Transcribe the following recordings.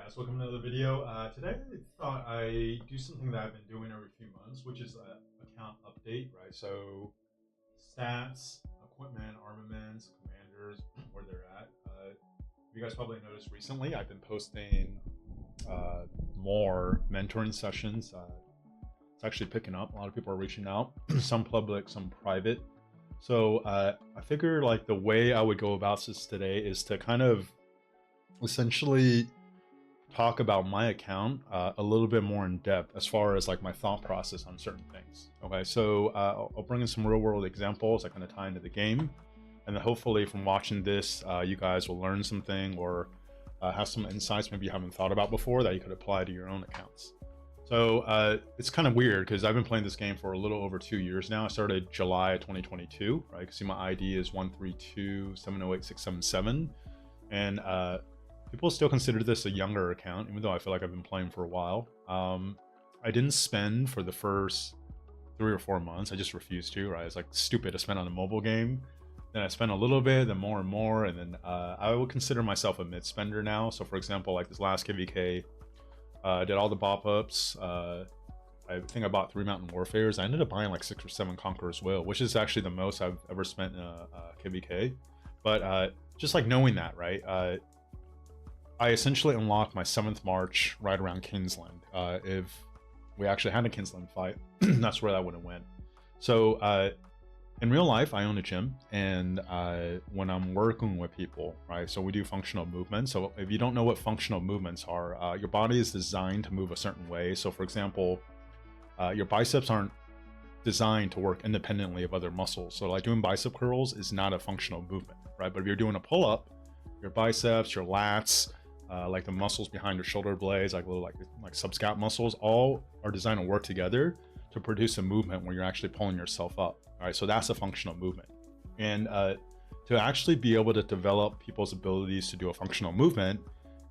guys, welcome to another video. Today I thought I'd do something that I've been doing every few months, which is an account update, right? So stats, equipment, armaments, commanders, where they're at. You guys probably noticed recently I've been posting more mentoring sessions. It's actually picking up. A lot of people are reaching out, some public, some private. So I figured like the way I would go about this today is to kind of essentially talk about my account a little bit more in depth as far as like my thought process on certain things. Okay, so I'll bring in some real world examples that kind of tie into the game, and then hopefully from watching this you guys will learn something or have some insights maybe you haven't thought about before that you could apply to your own accounts. So it's kind of weird because I've been playing this game for a little over 2 years now. I started July 2022, right? You can see my ID is 132708677, and people still consider this a younger account, even though I feel like I've been playing for a while. I didn't spend for the first 3 or 4 months. I just refused to, right? It's like stupid to spend on a mobile game. Then I spent a little bit, then more and more, and then I would consider myself a mid-spender now. So for example, like this last KVK, did all the bop-ups. I think I bought 3 Mountain Warfares. I ended up buying like 6 or 7 Conqueror's Will, which is actually the most I've ever spent in a KVK. But just like knowing that, right? I essentially unlocked my 7th March right around Kingsland. If we actually had a Kingsland fight, that's where that would have went. So in real life, I own a gym, and when I'm working with people, right, so we do functional movements. So if you don't know what functional movements are, your body is designed to move a certain way. So for example, your biceps aren't designed to work independently of other muscles. So like doing bicep curls is not a functional movement, right? But if you're doing a pull-up, your biceps, your lats, like the muscles behind your shoulder blades, like little like subscap muscles, all are designed to work together to produce a movement where you're actually pulling yourself up. All right, so that's a functional movement. And to actually be able to develop people's abilities to do a functional movement,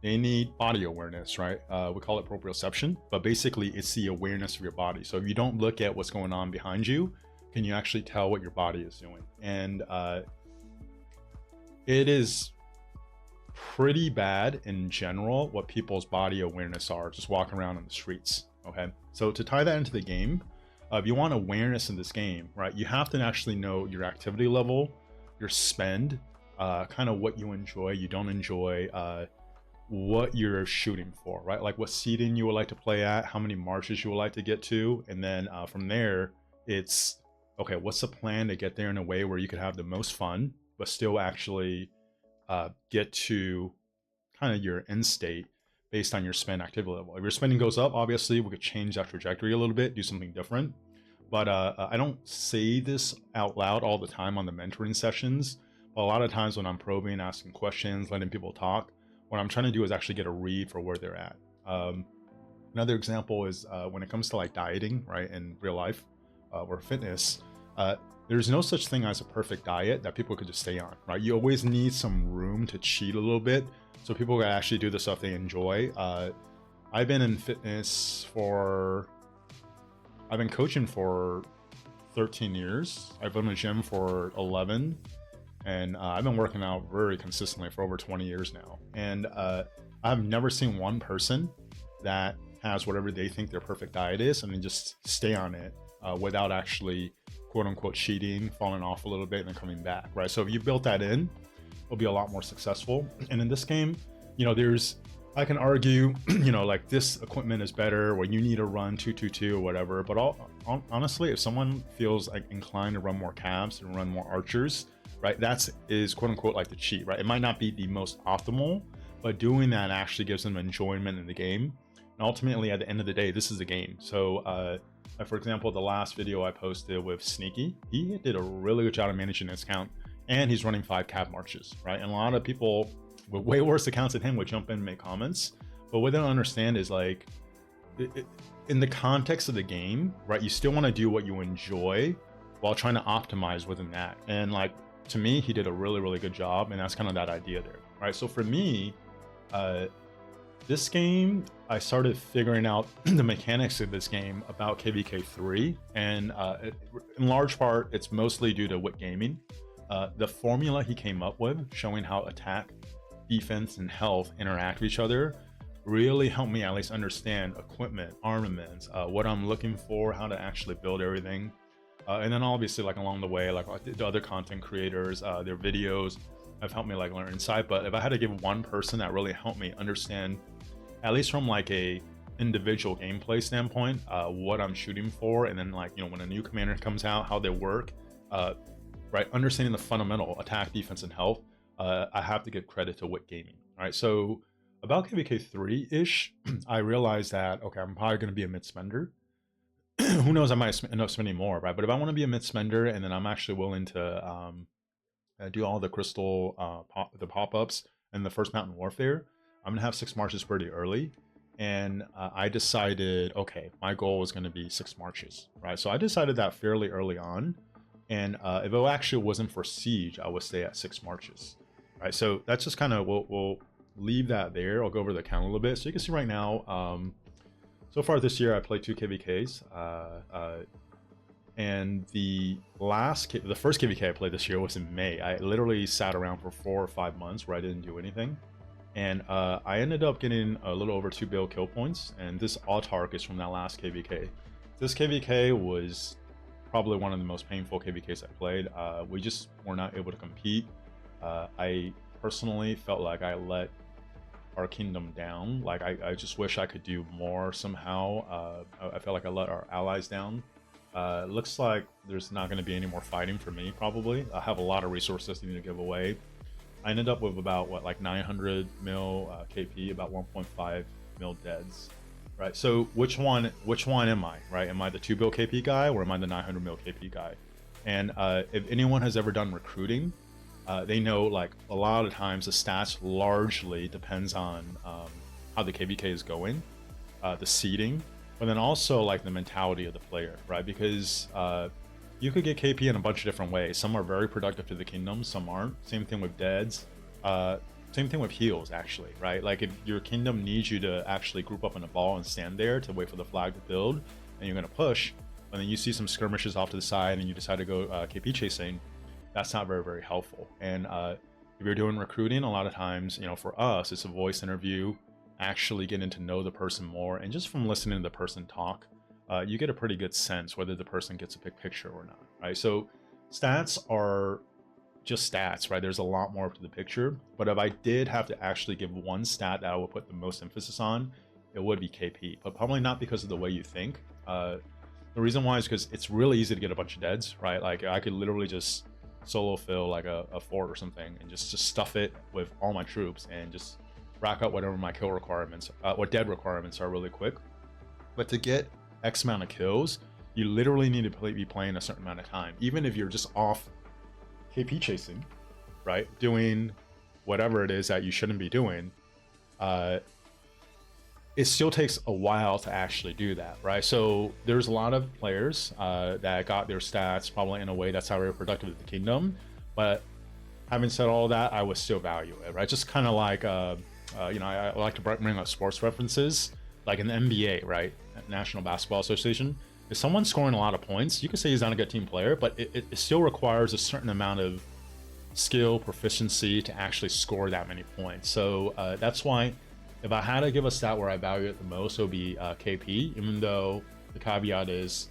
they need body awareness, right? We call it proprioception, but basically it's the awareness of your body. So if you don't look at what's going on behind you, can you actually tell what your body is doing? And it is pretty bad in general what people's body awareness are just walking around on the streets. Okay, so to tie that into the game, if you want awareness in this game, right, you have to actually know your activity level, your spend, kind of what you enjoy, you don't enjoy, what you're shooting for, right? Like what seeding you would like to play at, how many marches you would like to get to, and then from there it's okay, what's the plan to get there in a way where you could have the most fun but still actually get to kind of your end state based on your spend activity level. If your spending goes up, obviously we could change that trajectory a little bit, do something different. But I don't say this out loud all the time on the mentoring sessions, but a lot of times when I'm probing, asking questions, letting people talk, what I'm trying to do is actually get a read for where they're at. Another example is when it comes to like dieting, right, in real life or fitness, there's no such thing as a perfect diet that people could just stay on, right? You always need some room to cheat a little bit so people can actually do the stuff they enjoy. I've been in fitness I've been coaching for 13 years. I've been in a gym for 11, and I've been working out very consistently for over 20 years now. And I've never seen one person that has whatever they think their perfect diet is and then just stay on it without actually quote unquote cheating, falling off a little bit, and then coming back, right? So if you built that in, it'll be a lot more successful. And in this game, you know, I can argue, you know, like this equipment is better, or you need to run 222 or whatever. But honestly, if someone feels like inclined to run more cabs and run more archers, right, is quote unquote like the cheat, right? It might not be the most optimal, but doing that actually gives them enjoyment in the game. And ultimately, at the end of the day, this is a game. So, for example, the last video I posted with Sneaky, he did a really good job of managing his account, and he's running 5 cab marches, right? And a lot of people with way worse accounts than him would jump in and make comments, but what they don't understand is like, in the context of the game, right, you still want to do what you enjoy while trying to optimize within that. And like, to me, he did a really, really good job, and that's kind of that idea there, right? So for me, this game, I started figuring out the mechanics of this game about KVK 3, and in large part, it's mostly due to Wit Gaming. The formula he came up with, showing how attack, defense, and health interact with each other, really helped me at least understand equipment, armaments, what I'm looking for, how to actually build everything. And then obviously like along the way, like the other content creators, their videos have helped me like learn insight. But if I had to give one person that really helped me understand, at least from like a individual gameplay standpoint, what I'm shooting for, and then like, you know, when a new commander comes out, how they work, right, understanding the fundamental attack, defense, and health, I have to give credit to Wit Gaming. All right, so about KVK 3-ish, I realized that, okay, I'm probably going to be a mid spender. Who knows, I might end up spending more, right? But if I want to be a mid spender, and then I'm actually willing to do all the crystal the pop-ups and the first mountain warfare, I'm gonna have 6 marches pretty early. And I decided, okay, my goal was going to be 6 marches, right? So I decided that fairly early on. And if it actually wasn't for siege, I would stay at 6 marches, right? So that's just kind of, we'll leave that there. I'll go over the count a little bit. So you can see right now, so far this year, I played 2 KVKs. And the first KVK I played this year was in May. I literally sat around for 4 or 5 months where I didn't do anything. And I ended up getting a little over 2 bill kill points. And this autark is from that last KVK. This KVK was probably one of the most painful KVKs I played. We just were not able to compete. I personally felt like I let our kingdom down. Like I just wish I could do more somehow. I felt like I let our allies down. Looks like there's not going to be any more fighting for me, probably. I have a lot of resources to need to give away. I ended up with about, what, like 900 mil KP, about 1.5 mil deads, right? So which one am I, right? Am I the 2 bill KP guy, or am I the 900 mil KP guy? And if anyone has ever done recruiting, they know, like, a lot of times the stats largely depends on how the KVK is going, the seeding, but then also like the mentality of the player, right? Because you could get KP in a bunch of different ways. Some are very productive to the kingdom, some aren't. Same thing with deads. Same thing with heals, actually, right? Like if your kingdom needs you to actually group up in a ball and stand there to wait for the flag to build, and you're going to push, and then you see some skirmishes off to the side and you decide to go KP chasing, that's not very, very helpful. And if you're doing recruiting, a lot of times, you know, for us, it's a voice interview, actually getting to know the person more, and just from listening to the person talk, you get a pretty good sense whether the person gets a big picture or not, right? So stats are just stats, right? There's a lot more to the picture, but if I did have to actually give one stat that I would put the most emphasis on, it would be KP, but probably not because of the way you think. The reason why is because it's really easy to get a bunch of deads, right? Like I could literally just solo fill like a fort or something and just stuff it with all my troops and just rack up whatever my kill requirements, what dead requirements are really quick. But to get X amount of kills, you literally need to be playing a certain amount of time. Even if you're just off KP chasing, right? Doing whatever it is that you shouldn't be doing, it still takes a while to actually do that, right? So there's a lot of players that got their stats probably in a way that's not very productive to the kingdom. But having said all that, I would still value it, right? Just kind of like, you know, I like to bring up sports references, like in the NBA, right? National Basketball Association. If someone's scoring a lot of points, you could say he's not a good team player, but it still requires a certain amount of skill, proficiency to actually score that many points. So that's why if I had to give a stat where I value it the most, it would be KP, even though the caveat is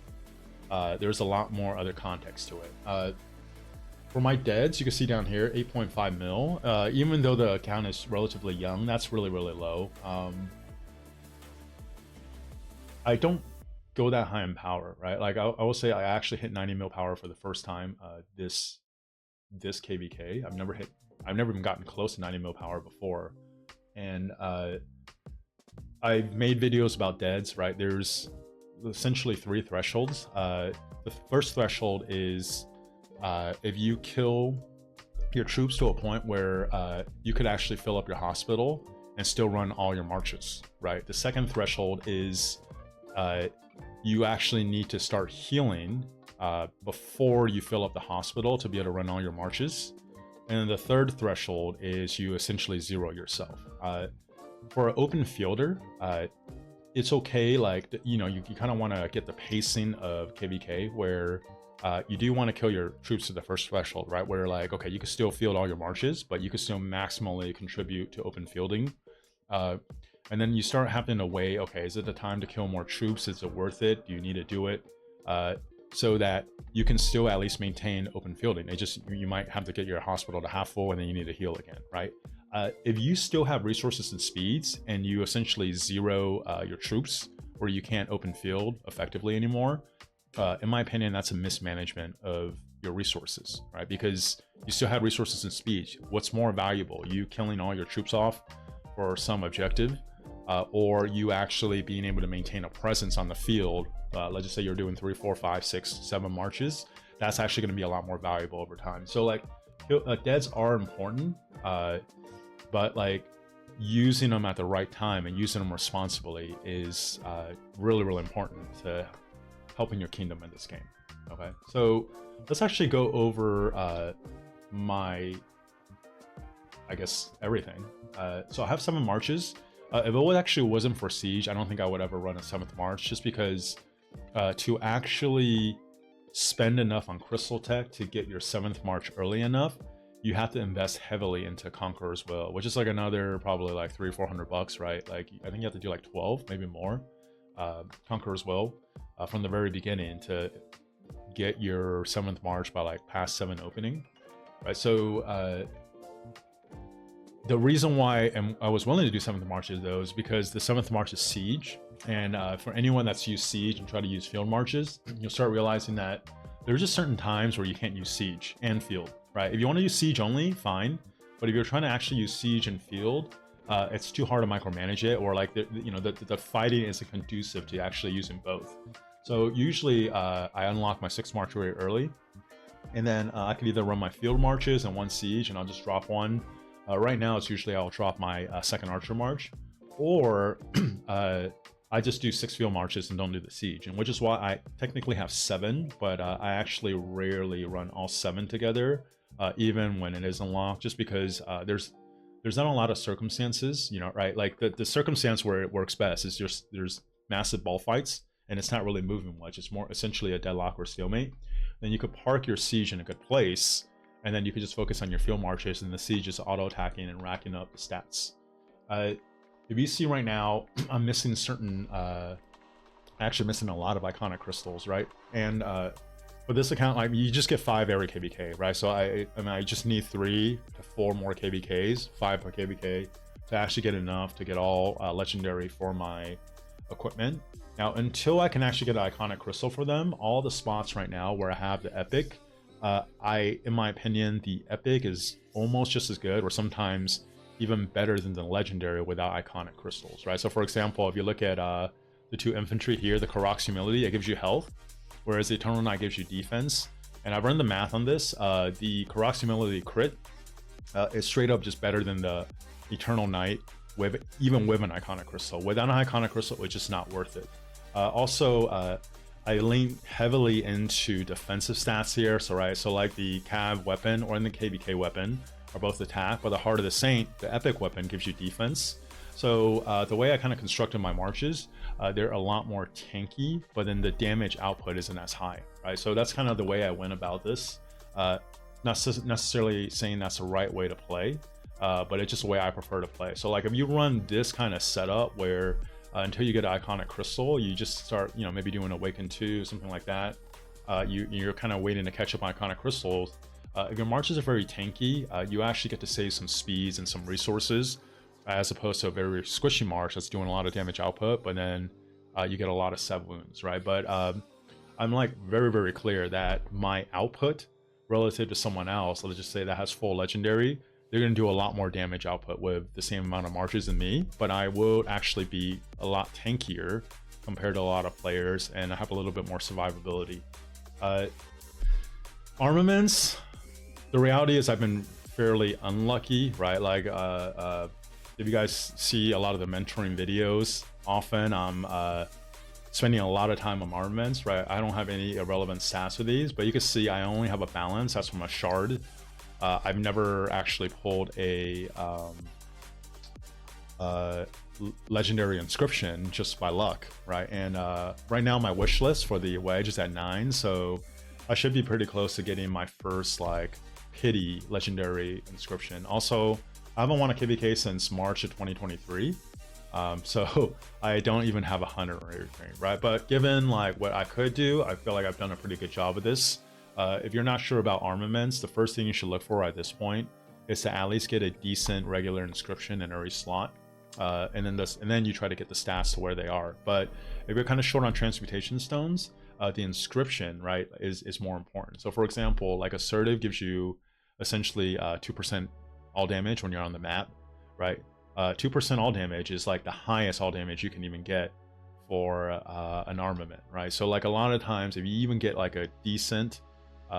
there's a lot more other context to it. For my deads, you can see down here, 8.5 mil. Even though the account is relatively young, that's really, really low. I don't go that high in power, right? Like I will say I actually hit 90 mil power for the first time this KVK. I've never even gotten close to 90 mil power before. And I've made videos about deads, right? There's essentially 3 thresholds. The first threshold is if you kill your troops to a point where you could actually fill up your hospital and still run all your marches, right? The second threshold is you actually need to start healing before you fill up the hospital to be able to run all your marches. And then the third threshold is you essentially zero yourself. For an open fielder, it's okay, like, you know, you kind of want to get the pacing of KVK where you do want to kill your troops to the first threshold, right? Where like, okay, you can still field all your marches, but you can still maximally contribute to open fielding. And then you start having to weigh, okay, is it the time to kill more troops? Is it worth it? Do you need to do it? So that you can still at least maintain open fielding. It just, you might have to get your hospital to half full and then you need to heal again, right? If you still have resources and speeds and you essentially zero your troops where you can't open field effectively anymore, in my opinion, that's a mismanagement of your resources, right? Because you still have resources and speed. What's more valuable, you killing all your troops off for some objective, or you actually being able to maintain a presence on the field? Let's just say you're doing 3, 4, 5, 6, 7 marches. That's actually going to be a lot more valuable over time. So like deads are important, but like using them at the right time and using them responsibly is really, really important to helping your kingdom in this game. Okay, so let's actually go over my, I guess, everything. So I have 7 marches. If it actually wasn't for siege, I don't think I would ever run a 7th march, just because to actually spend enough on crystal tech to get your 7th march early enough, you have to invest heavily into Conqueror's Will, which is like another probably like $300-400, right? Like I think you have to do like 12, maybe more, Conqueror's Will from the very beginning to get your 7th march by like past 7 opening, right? So the reason why I was willing to do 7th marches though is because the 7th march is siege, and for anyone that's used siege and try to use field marches, you'll start realizing that there's just certain times where you can't use siege and field, right? If you want to use siege only, fine, but if you're trying to actually use siege and field, it's too hard to micromanage it, or like the fighting isn't conducive to actually using both. So usually I unlock my 6th march very early, and then I could either run my field marches and 1 siege, and I'll just drop 1. Right now, it's usually I'll drop my 2nd archer march, or I just do 6 field marches and don't do the siege, and which is why I technically have 7, but I actually rarely run all 7 together, even when it is unlocked, just because there's not a lot of circumstances, you know, right? Like the circumstance where it works best is just there's massive ball fights and it's not really moving much. It's more essentially a deadlock or stalemate. Then you could park your siege in a good place, and then you could just focus on your field marches, and the siege is auto-attacking and racking up the stats. If you see right now, I'm missing certain, actually missing a lot of iconic crystals, right? And for this account, like you just get 5 every KVK, right? So I mean, I just need 3 to 4 more KVKs, 5 per KVK, to actually get enough to get all legendary for my equipment. Now, until I can actually get an iconic crystal for them, all the spots right now where I have the epic, in my opinion, the epic is almost just as good, or sometimes even better than the legendary without iconic crystals, right? So for example, if you look at the 2 infantry here, the Karak's Humility, it gives you health, whereas the Eternal Knight gives you defense. And I've run the math on this. The Karak's Humility crit is straight up just better than the Eternal Knight, even with an iconic crystal. Without an iconic crystal, it's just not worth it. Also, I lean heavily into defensive stats here. So right, so like the Cav weapon or in the KVK weapon are both attack, but the Heart of the Saint, the epic weapon, gives you defense. So the way I kind of constructed my marches, they're a lot more tanky, but then the damage output isn't as high, right? So that's kind of the way I went about this. Not necessarily saying that's the right way to play, but it's just the way I prefer to play. So like if you run this kind of setup where until you get an iconic crystal, you just start, you know, maybe doing Awaken 2, something like that. You're kind of waiting to catch up on iconic crystals. If your marches are very tanky, you actually get to save some speeds and some resources, as opposed to a very squishy march that's doing a lot of damage output, but then you get a lot of 7 wounds, right? But I'm like very, very clear that my output relative to someone else, let's just say that has full legendary, they're going to do a lot more damage output with the same amount of marches than me, but I will actually be a lot tankier compared to a lot of players, and I have a little bit more survivability. Armaments, the reality is I've been fairly unlucky, right? Like if you guys see a lot of the mentoring videos, often I'm spending a lot of time on armaments, right? I don't have any irrelevant stats with these, but you can see I only have a balance. That's from a shard. I've never actually pulled a legendary inscription just by luck, right? And right now my wish list for the wedge is at 9, so I should be pretty close to getting my first like pity legendary inscription. Also, I haven't won a KVK since March of 2023. So I don't even have a 100 or anything, right? But given like what I could do, I feel like I've done a pretty good job of this. If you're not sure about armaments, the first thing you should look for at this point is to at least get a decent regular inscription in every slot. And then you try to get the stats to where they are. But if you're kind of short on transmutation stones, the inscription, right, is more important. So for example, like assertive gives you essentially 2% all damage when you're on the map, right? 2% all damage is like the highest all damage you can even get for an armament, right? So like a lot of times, if you even get like a decent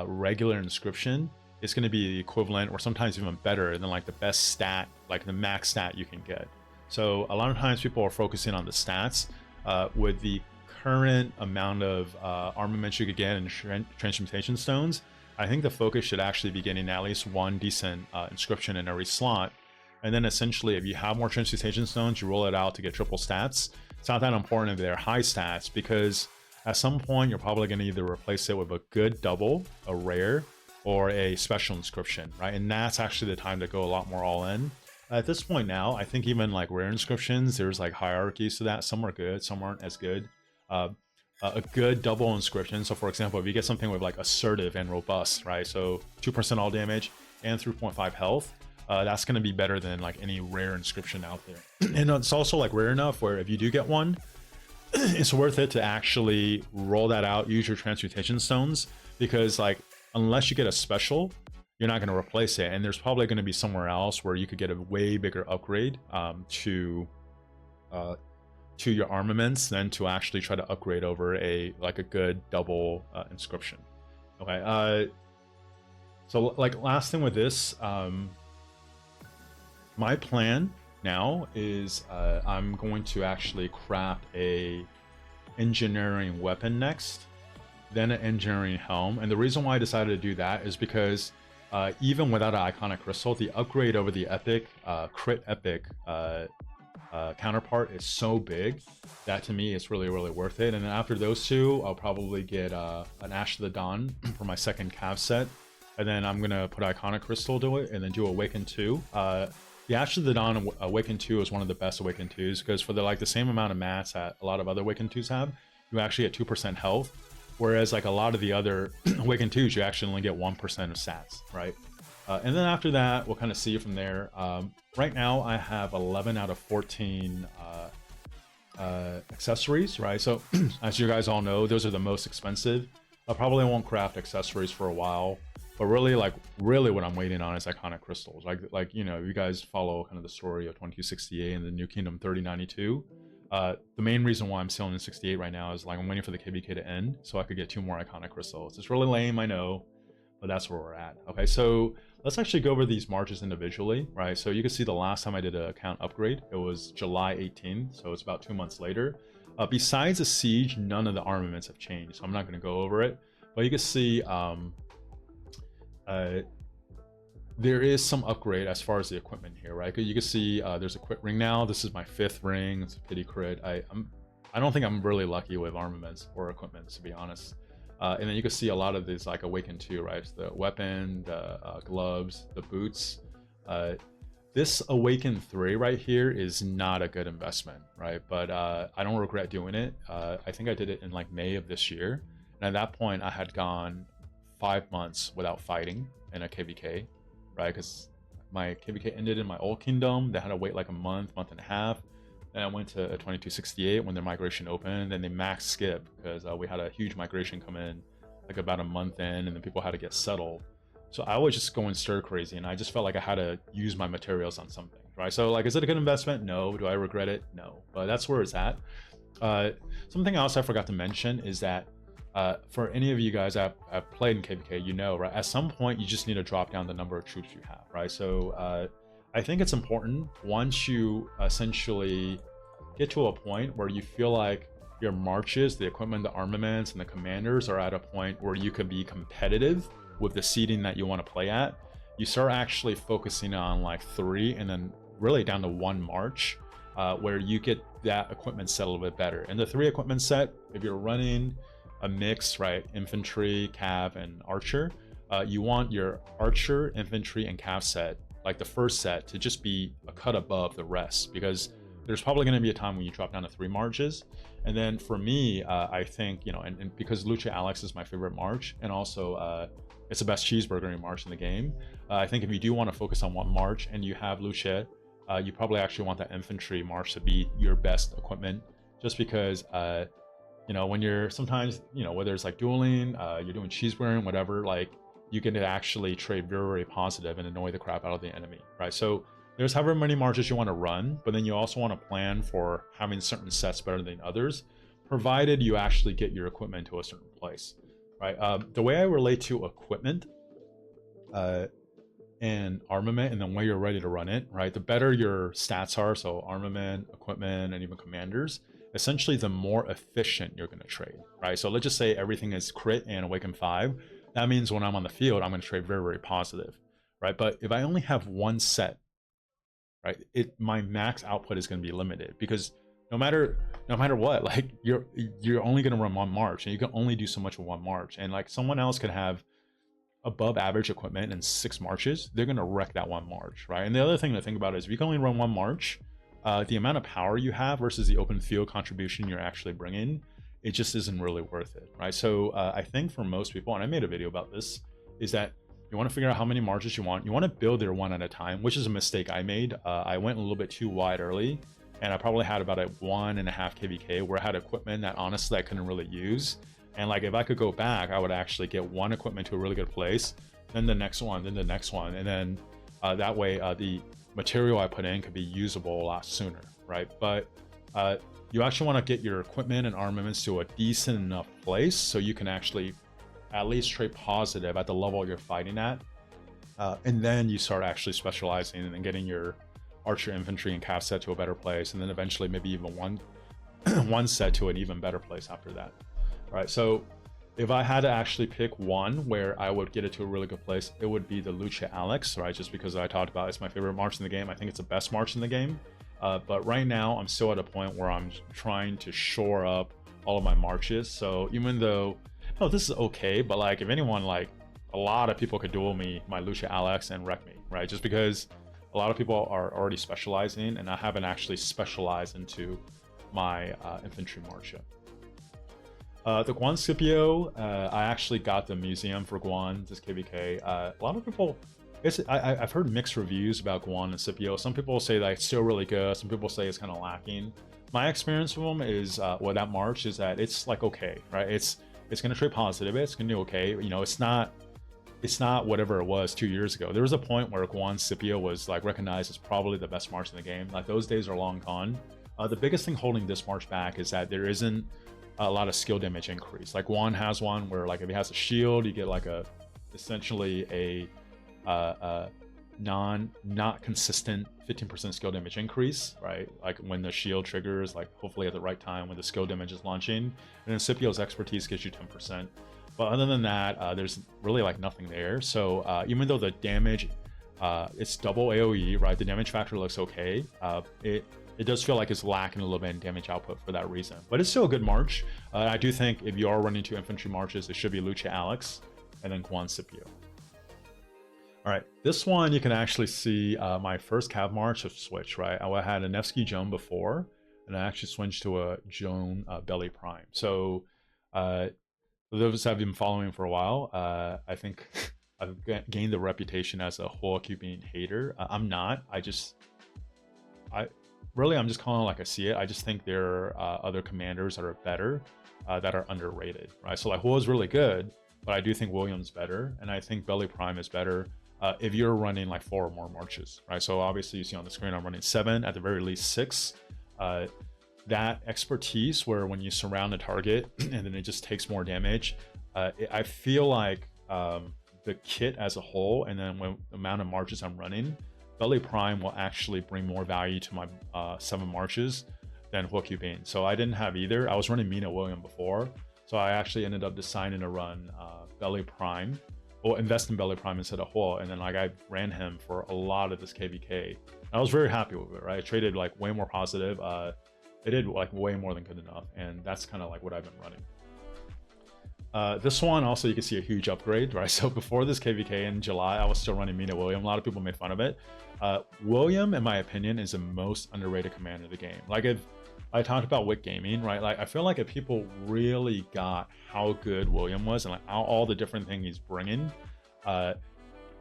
regular inscription, it's going to be the equivalent or sometimes even better than like the best stat, like the max stat you can get. So a lot of times people are focusing on the stats. With the current amount of armaments you could get in transmutation stones, I think the focus should actually be getting at least one decent inscription in every slot. And then essentially, if you have more transmutation stones, you roll it out to get triple stats. It's not that important if they're high stats, because at some point you're probably going to either replace it with a good double, a rare, or a special inscription, right? And that's actually the time to go a lot more all in. At this point now, I think even like rare inscriptions, there's like hierarchies to that. Some are good, some aren't as good. A good double inscription. So for example, if you get something with like assertive and robust, right? So 2% all damage and 3.5 health, that's going to be better than like any rare inscription out there. And it's also like rare enough where if you do get one, it's worth it to actually roll that out, use your transmutation stones, because like unless you get a special, you're not going to replace it. And there's probably going to be somewhere else where you could get a way bigger upgrade to your armaments than to actually try to upgrade over a good double inscription. Okay. So like last thing with this, my plan now is I'm going to actually craft a engineering weapon next, then an engineering helm. And the reason why I decided to do that is because even without an iconic crystal, the upgrade over the epic crit epic counterpart is so big that to me it's really worth it. And then after those two, I'll probably get an Ash of the Dawn for my second cav set, and then I'm gonna put iconic crystal to it and then do Awaken 2. The Ash of the Dawn Awaken 2 is one of the best Awaken 2s, because for the same amount of mats that a lot of other Awaken 2s have, you actually get 2% health, whereas like a lot of the other Awaken 2s, you actually only get 1% of stats, right? And then after that, we'll kind of see from there. Right now, I have 11 out of 14 accessories, right? So as you guys all know, those are the most expensive. I probably won't craft accessories for a while, but really what I'm waiting on is iconic crystals. Like you know, you guys follow kind of the story of 2268 and the New Kingdom 3092. The main reason why I'm selling in 68 right now is like I'm waiting for the KBK to end so I could get 2 more iconic crystals. It's really lame, I know, but that's where we're at. Okay, so let's actually go over these marches individually, right? So you can see the last time I did an account upgrade, it was July 18th, so it's about 2 months later. Besides the siege, none of the armaments have changed, so I'm not going to go over it. But you can see there is some upgrade as far as the equipment here, right? You can see there's a quit ring now. This is my 5th ring. It's a pity crit. I don't think I'm really lucky with armaments or equipment, to be honest. And then you can see a lot of these like Awaken 2, right? The weapon, the gloves, the boots. This Awaken 3 right here is not a good investment, right? But I don't regret doing it. I think I did it in like May of this year. And at that point, I had gone 5 months without fighting in a KVK, right? Because my KVK ended in my old kingdom. They had to wait like a month and a half. Then I went to a 2268 when their migration opened, and they maxed Scip because we had a huge migration come in like about a month in, and then people had to get settled. So I was just going stir crazy, and I just felt like I had to use my materials on something, right? So like, is it a good investment? No. Do I regret it? No. But that's where it's at. Something else I forgot to mention is that for any of you guys that have played in KVK, you know, right? At some point, you just need to drop down the number of troops you have, right? So I think it's important once you essentially get to a point where you feel like your marches, the equipment, the armaments, and the commanders are at a point where you could be competitive with the seeding that you want to play at, you start actually focusing on like 3 and then really down to 1 march where you get that equipment set a little bit better. And the 3 equipment set, if you're running a mix, right, infantry, cav, and archer, you want your archer, infantry, and cav set, like the first set, to just be a cut above the rest, because there's probably going to be a time when you drop down to 3 marches. And then for me, I think, you know, and because Lucha Alex is my favorite march, and also it's the best cheeseburgering march in the game, I think if you do want to focus on one march and you have Lucha, you probably actually want that infantry march to be your best equipment, just because you know, when you're sometimes, you know, whether it's like dueling, you're doing cheeseburgering, whatever, like you can actually trade very, very positive and annoy the crap out of the enemy, right? So there's however many marches you want to run, but then you also want to plan for having certain sets better than others, provided you actually get your equipment to a certain place, right? The way I relate to equipment and armament, and the way you're ready to run it, right? The better your stats are, so armament, equipment, and even commanders, essentially the more efficient you're going to trade, right? So let's just say everything is crit and awaken 5. That means when I'm on the field, I'm going to trade very, very positive, right? But if I only have one set, right, my max output is going to be limited, because no matter what, like you're only going to run one march, and you can only do so much with one march. And like someone else could have above average equipment in 6 marches, they're going to wreck that one march, right? And the other thing to think about is if you can only run one march, the amount of power you have versus the open field contribution you're actually bringing, it just isn't really worth it, right? So I think for most people, and I made a video about this, is that you want to figure out how many marches you want. You want to build there one at a time, which is a mistake I made. I went a little bit too wide early, and I probably had about a 1.5 kVK where I had equipment that honestly I couldn't really use. And like if I could go back, I would actually get one equipment to a really good place, then the next one, then the next one, and then that way the material I put in could be usable a lot sooner, right? But you actually want to get your equipment and armaments to a decent enough place so you can actually at least trade positive at the level you're fighting at, and then you start actually specializing and then getting your archer, infantry, and cav set to a better place, and then eventually maybe even one set to an even better place after that. All right, so if I had to actually pick one where I would get it to a really good place, it would be the Lucha Alex, right? Just because I talked about it's my favorite march in the game. I think it's the best march in the game. But right now, I'm still at a point where I'm trying to shore up all of my marches. So even though, oh, this is okay, but like if anyone, like a lot of people could duel me, my Lucha Alex, and wreck me, right? Just because a lot of people are already specializing, and I haven't actually specialized into my infantry march yet. The Guan Scipio, I actually got the museum for Guan, this KVK. A lot of people, I've heard mixed reviews about Guan and Scipio. Some people say that it's still really good. Some people say it's kind of lacking. My experience with them is, well, that march is that it's like okay, right? It's going to trade positive. It's going to do okay. You know, it's not whatever it was 2 years ago. There was a point where Guan Scipio was like recognized as probably the best march in the game. Like those days are long gone. The biggest thing holding this march back is that there isn't a lot of skill damage increase. Like Guan has one where like if he has a shield, you get like essentially a not consistent 15% skill damage increase, right? Like when the shield triggers, like hopefully at the right time when the skill damage is launching. And then Scipio's expertise gives you 10%. But other than that, there's really like nothing there. So even though the damage, it's double AoE, right? The damage factor looks okay. It does feel like it's lacking a little bit in damage output for that reason. But it's still a good march. I do think if you are running 2 infantry marches, it should be Lucha Alex and then Guan Scipio. All right, this one you can actually see my first cav march of switch, right? I had a Nevsky Joan before, and I actually switched to a Joan Beli Prime. So for those that have been following for a while, I think I've gained the reputation as a whole keeping hater. I'm not. I'm just calling it like I see it. I just think there are other commanders that are better, that are underrated, right? So like Huo is really good, but I do think William's better, and I think Beli Prime is better if you're running like 4 or more marches, right? So obviously you see on the screen I'm running 7, at the very least 6. That expertise where when you surround a target and then it just takes more damage, I feel like the kit as a whole, and then when the amount of marches I'm running, Beli Prime will actually bring more value to my 7 marches than Huo Bane. So I didn't have either. I was running Mina William before, so I actually ended up deciding to run Beli Prime, or invest in Beli Prime instead of Huo, and then like I ran him for a lot of this KVK. I was very happy with it, right? I traded like way more positive. It did like way more than good enough, and that's kind of like what I've been running. This one also, you can see a huge upgrade, right? So before this KVK in July, I was still running Mina William. A lot of people made fun of it. William, in my opinion, is the most underrated commander of the game. Like, if I talked about Wick Gaming, right? Like, I feel like if people really got how good William was and like all the different things he's bringing,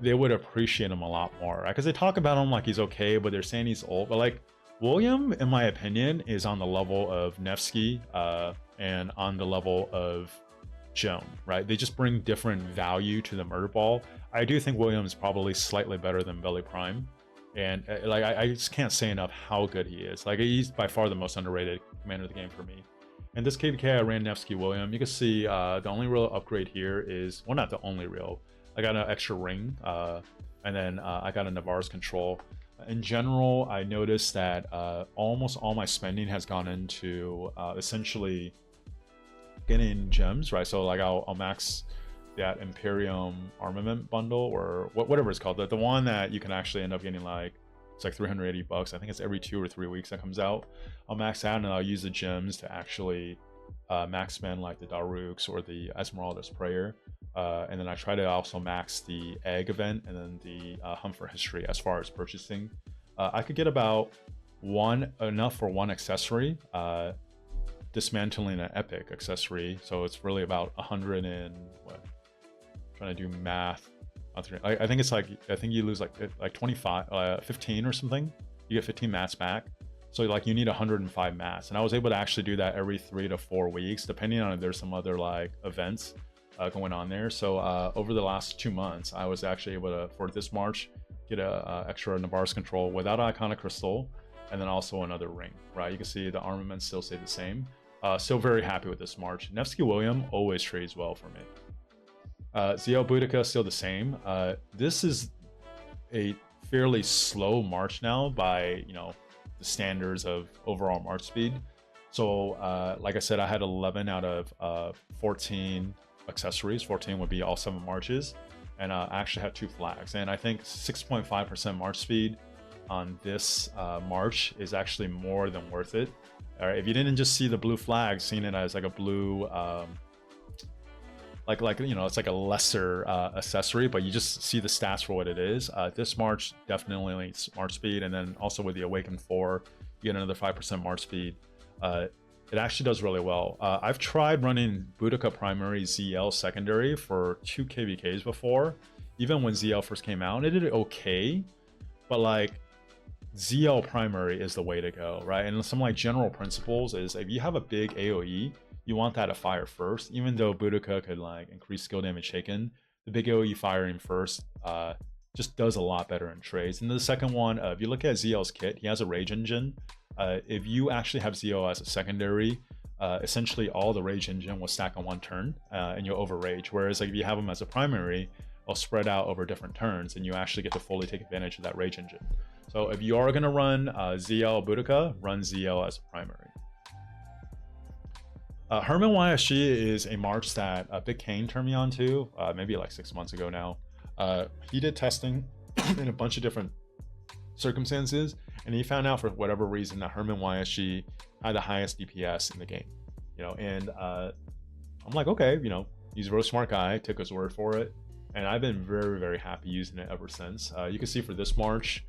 they would appreciate him a lot more, right? Because they talk about him like he's okay, but they're saying he's old. But like, William, in my opinion, is on the level of Nevsky and on the level of Joan, right? They just bring different value to the murder ball. I do think William is probably slightly better than Beli Prime. And like, I just can't say enough how good he is. Like, he's by far the most underrated commander of the game for me. And this KVK, I ran Nevsky William. You can see the only real upgrade here is, well, not the only real. I got an extra ring, and then I got a Navarre's control. In general, I noticed that almost all my spending has gone into essentially getting gems, right? So like, I'll max that Imperium armament bundle, or whatever it's called, the one that you can actually end up getting, like, it's like 380 bucks. I think it's every 2 or 3 weeks that comes out. I'll max that, and I'll use the gems to actually max spend like the Daruks or the Esmeralda's Prayer. And then I try to also max the egg event and then the hunt for history as far as purchasing. I could get about enough for one accessory, dismantling an epic accessory. So it's really about 100 and what? Trying to do math. I think it's like, I think you lose like 25, 15 or something. You get 15 mats back. So like, you need 105 mats, and I was able to actually do that every 3 to 4 weeks, depending on if there's some other like events going on there. So over the last 2 months, I was actually able to, for this March, get a extra Navarre's control without Iconic Crystal, and then also another ring, right? You can see the armaments still stay the same. Still very happy with this March. Nevsky William always trades well for me. ZL Boudica still the same. This is a fairly slow March now by, the standards of overall March speed. So like I said, I had 11 out of 14 accessories. 14 would be all 7 marches, and I actually had 2 flags, and I think 6.5% March speed on this March is actually more than worth it. All right, if you didn't just see the blue flag, seeing it as like a blue it's like a lesser accessory, but you just see the stats for what it is. This March definitely March speed, and then also with the Awakened 4, you get another 5% March speed. It actually does really well. I've tried running Boudica primary, ZL secondary for 2 KVKs before, even when ZL first came out. It did okay, but like, ZL primary is the way to go, right? And some like general principles is, if you have a big AoE, you want that to fire first. Even though Boudica could like increase skill damage taken, the big AoE firing first just does a lot better in trades. And the second one, if you look at ZL's kit, he has a rage engine. If you actually have ZL as a secondary, essentially all the rage engine will stack on one turn, and you'll over rage. Whereas like, if you have him as a primary, it'll spread out over different turns, and you actually get to fully take advantage of that rage engine. So if you are going to run ZL Boudica, run ZL as a primary. Hermann YSG is a March that Big Kane turned me on to, maybe like 6 months ago now. He did testing in a bunch of different circumstances, and he found out for whatever reason that Hermann YSG had the highest DPS in the game. And I'm like, okay, he's a really smart guy, took his word for it, and I've been very, very happy using it ever since. You can see for this March,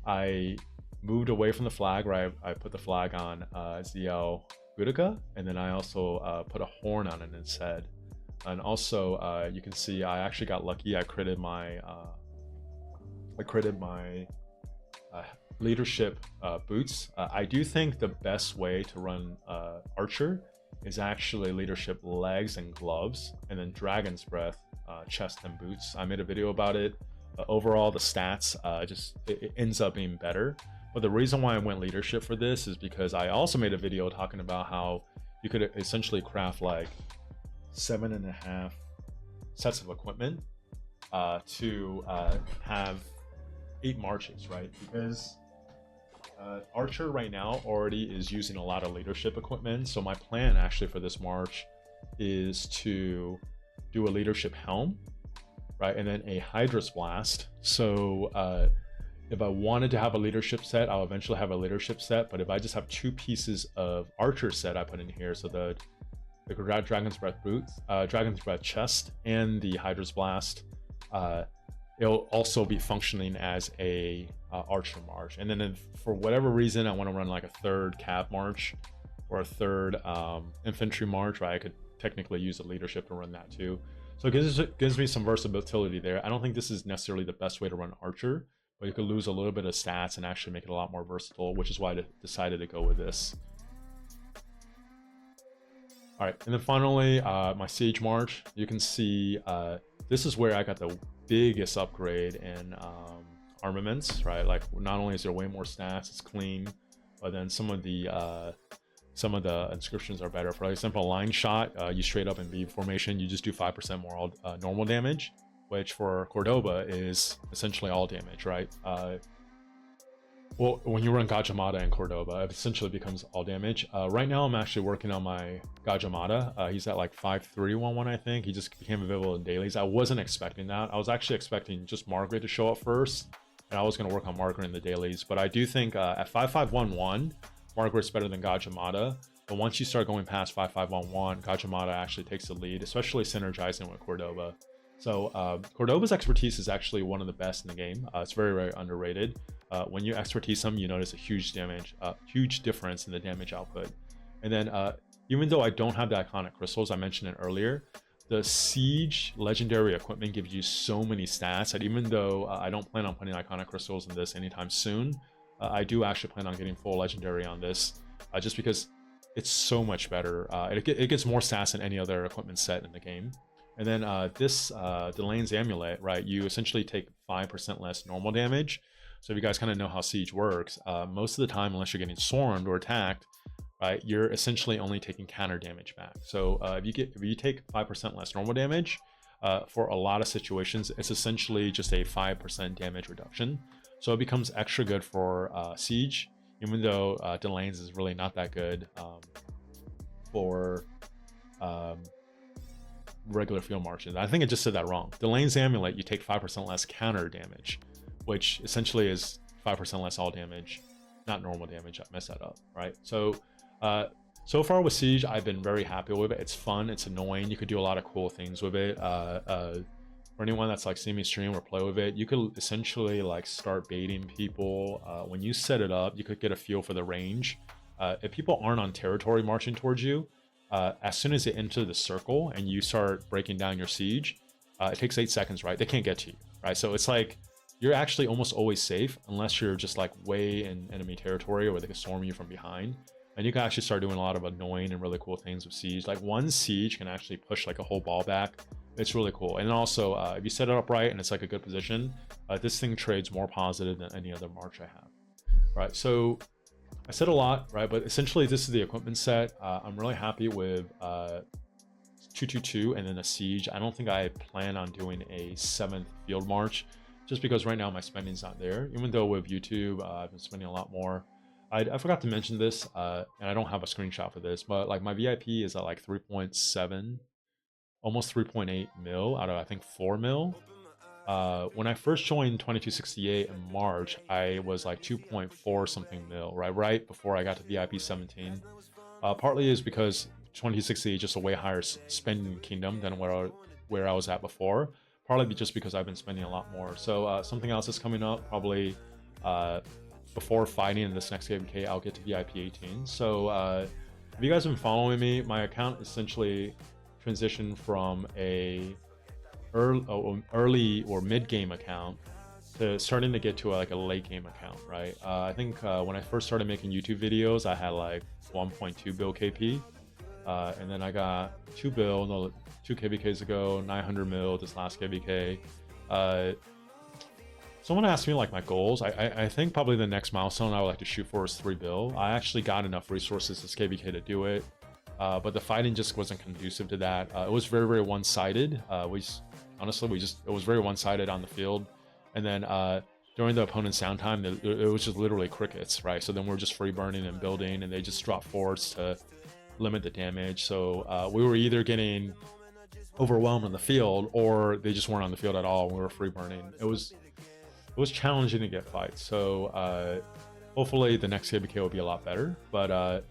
I moved away from the flag, right? I put the flag on ZL Boudica, and then I also put a horn on it instead. And also, you can see I actually got lucky. I critted my leadership boots. I do think the best way to run Archer is actually leadership legs and gloves, and then Dragon's Breath chest and boots. I made a video about it. Overall, the stats it ends up being better. But the reason why I went leadership for this is because I also made a video talking about how you could essentially craft like 7.5 sets of equipment to have 8 marches, right? Because Archer right now already is using a lot of leadership equipment. So my plan actually for this March is to do a leadership helm, right? And then a Hydra's Blast. So if I wanted to have a leadership set, I'll eventually have a leadership set. But if I just have 2 pieces of Archer set I put in here, so the the Dragon's Breath boots, Dragon's Breath chest, and the Hydra's Blast, it'll also be functioning as a archer march. And then if for whatever reason I want to run like a third cav march or a third infantry march, right, I could technically use the leadership to run that too. So it gives me some versatility there. I don't think this is necessarily the best way to run archer, but you could lose a little bit of stats and actually make it a lot more versatile, which is why I decided to go with this. All right, and then finally, my siege march. You can see this is where I got the biggest upgrade in armaments, right? Like, not only is there way more stats, it's clean, but then some of the inscriptions are better. For example, line shot, you straight up in V formation, you just do 5% more normal damage, which for Cordoba is essentially all damage, right? Well, when you run Gajamada in Cordoba, it essentially becomes all damage. Right now, I'm actually working on my Gajamada. He's at like 5-3-1-1, I think. He just became available in dailies. I wasn't expecting that. I was actually expecting just Margaret to show up first, and I was going to work on Margaret in the dailies. But I do think at 5-5-1-1, Margaret's better than Gajamada. But once you start going past 5-5-1-1, Gajamada actually takes the lead, especially synergizing with Cordoba. So Cordoba's expertise is actually one of the best in the game. It's very, very underrated. When you expertise him, you notice a huge difference in the damage output. And then even though I don't have the iconic crystals, I mentioned it earlier, the siege legendary equipment gives you so many stats that even though I don't plan on putting iconic crystals in this anytime soon, I do actually plan on getting full legendary on this, just because it's so much better. It gets more stats than any other equipment set in the game. And then this Delane's Amulet, right? You essentially take 5% less normal damage. So if you guys kind of know how siege works, most of the time, unless you're getting swarmed or attacked, right, you're essentially only taking counter damage back. So if you take 5% less normal damage, for a lot of situations, it's essentially just a 5% damage reduction. So it becomes extra good for siege, even though Delane's is really not that good for regular field marches. I think I just said that wrong. Delane's Amulet, you take 5% less counter damage, which essentially is 5% less all damage, not normal damage. I messed that up, right? So so far with siege, I've been very happy with it. It's fun, it's annoying, you could do a lot of cool things with it. For anyone that's like seen me stream or play with it, you could essentially like start baiting people. When you set it up, you could get a feel for the range. If people aren't on territory marching towards you, as soon as they enter the circle and you start breaking down your siege, it takes 8 seconds, right? They can't get to you, right? So it's like you're actually almost always safe unless you're just like way in enemy territory where they can storm you from behind. And you can actually start doing a lot of annoying and really cool things with siege. Like one siege can actually push like a whole ball back. It's really cool. And also, if you set it up right and it's like a good position, this thing trades more positive than any other march I have. Right, so I said a lot, right? But essentially, this is the equipment set. I'm really happy with 222 and then a siege. I don't think I plan on doing a 7th field march, just because right now my spending's not there. Even though with YouTube, I've been spending a lot more. I forgot to mention this, and I don't have a screenshot for this, but like my VIP is at like 3.7, almost 3.8 mil out of I think 4 mil. When I first joined 2268 in March, I was like 2.4 something mil, right before I got to VIP 17. Partly is because 2268 is just a way higher spending kingdom than where I was at before. Partly just because I've been spending a lot more. So something else is coming up, probably before fighting in this next KVK, I'll get to VIP 18. So if you guys have been following me, my account essentially transitioned from a early or mid-game account to starting to get to like a late game account, right? I think when I first started making YouTube videos, I had like 1.2 bill KP, and then I got 2 KVKs ago, 900 mil this last KVK. Someone asked me like my goals. I think probably the next milestone I would like to shoot for is 3 bill. I actually got enough resources this KVK to do it, but the fighting just wasn't conducive to that. It was very, very one-sided. It was very one-sided on the field, and then during the opponent's downtime, it was just literally crickets, right? So then we're just free burning and building, and they just drop forts to limit the damage. So we were either getting overwhelmed on the field, or they just weren't on the field at all. And we were free burning. It was challenging to get fights. So hopefully the next KBK will be a lot better. But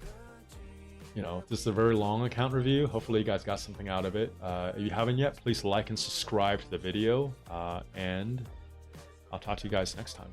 you know, this is a very long account review. Hopefully you guys got something out of it. If you haven't yet, please like and subscribe to the video, and I'll talk to you guys next time.